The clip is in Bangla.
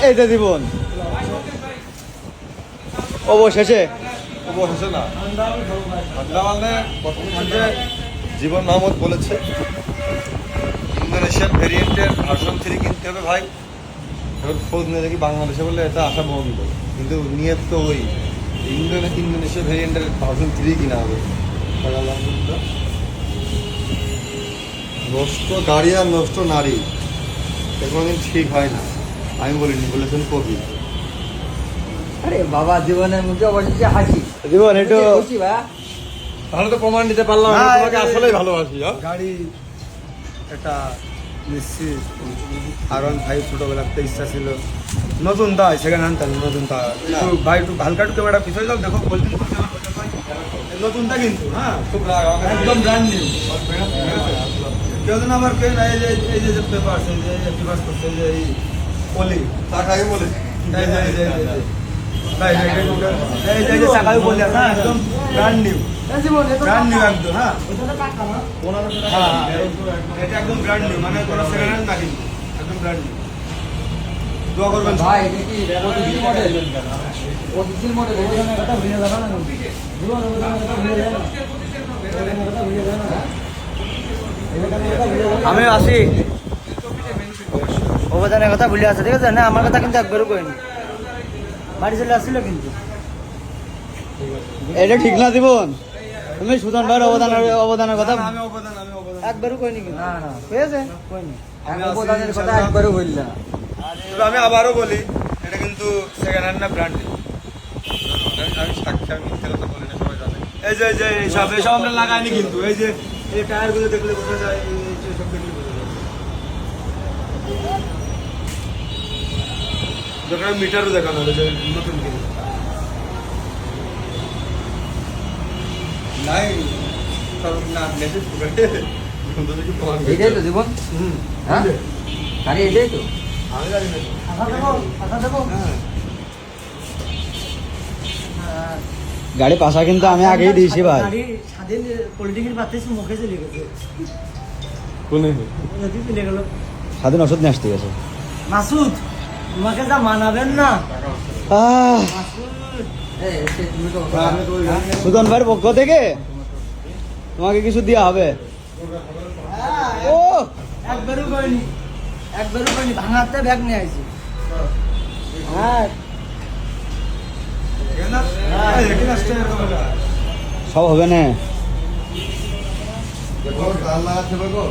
এই যে জীবন অবশেষে না ঠান্ডা মানে প্রথমে জীবন মাহমুদ বলেছে ইন্দোনেশিয়ান ভেরিয়েন্টের ভার্সন 3 কিনতে হবে ভাই। এবার খোঁজ নিয়ে দেখি বাংলাদেশে বলে এটা আশাবহী, কিন্তু নিয়ে তো ওই ইন্দোনেশিয়া ভেরিয়েন্টের ভার্সন 3 কিনা হবে। নষ্ট গাড়ি আর নষ্ট নারী কোনোদিন ঠিক হয় না, আমি বলিনি, বলেছেন কবি। আরে বাবা জীবনের মুখে অবশ্যই হাসি। জীবন একটু খুশি ভাই? তাহলে তো প্রমাণ দিতে পারলাম আমি তোমাকে আসলেই ভালোবাসি। গাড়ি একটা নিশ্চিত R15 ছোটবেলাতে ইচ্ছা ছিল, নতুন তাই সেকেন্ড হ্যান্ড, তাই নতুন তা একটু ভাই একটু হালকা একটু ক্যামেরা পিছনে যাও, দেখো পলিথিন নতুনটা কিন্তু হ্যাঁ খুব রাগ আমাকে একদম ব্র্যান্ড নিউ। কেউ যেন আমার কেউ না, এই যে পেপার এই যে পেপার করছে যে এই পলি তাকে বলে একদম ব্র্যান্ড নিউ, ব্র্যান্ড নিউ একদম। হ্যাঁ এটা একদম ব্র্যান্ড নিউ, মানে কোনো সেকেন্ড হ্যান্ড না, কিন্তু একদম ব্র্যান্ড নিউ। দোয়া করবেন ভাই এটা কি প্রতিদিন মডেল? প্রতিদিন মডেল ওখানে কথা ভুলে যাবে না। জীবন ওখানে কথা ভুলে যাবে না। কথা ভুলে যাবে না। আমি আসি অবদানের কথা ভুলে আছে, ঠিক আছে না? আমার কথা কিন্তু একবারও কইনি, বাড়ি চলে আসছিল কিন্তু। এটা ঠিক না জীবন, তুমি সুজন ভাইয়ের অবদানের কথা আমি অবদান একবারও কইনি কিন্তু। না না হয়েছে কইনি। আমি অবদানের কথা একবারও বললাম না। তবে আমি আবারও বলি এটা কিন্তু সেকেন্ড হ্যান্ড না, ব্র্যান্ড নিউ। আমি সাক্ষী, আমি মিথ্যে কথা বলি না, সবাই জানে। এই যে এইসব আমরা লাগাইনি কিন্তু, এই যে এই টায়ারগুলো দেখলে বোঝা যায়, এই সব দেখলে বোঝা যায়। দোকানে মিটারও দেখানো হলো যে নতুন কিনে নাই না মেসেজ করে এটাই তো জীবন। হ্যাঁ গাড়ি এটাই তো। আমি জানি না। গাড়ি পাশা কিন্তু আমি আগেই দিয়েছি ভাই। স্বাধীন পলিটিক্যাল পার্টিস মুখে চলে গেছে, কোনে চলে গেল। স্বাধীন ওষুধ নিয়ে আসতে গেছে। মাসুদ তোমাকে যা মানাবেন না। তুমি তো সুজন ভাইয়ের পক্ষ থেকে তোমাকে কিছু দেওয়া হবে। ও একবারও করিনি, একবারও করিনি, ভাঙাতে ব্যাগ নিয়ে আসি। হ্যাঁ সব হবে না। দেখো কাল লাগাতে পারবো।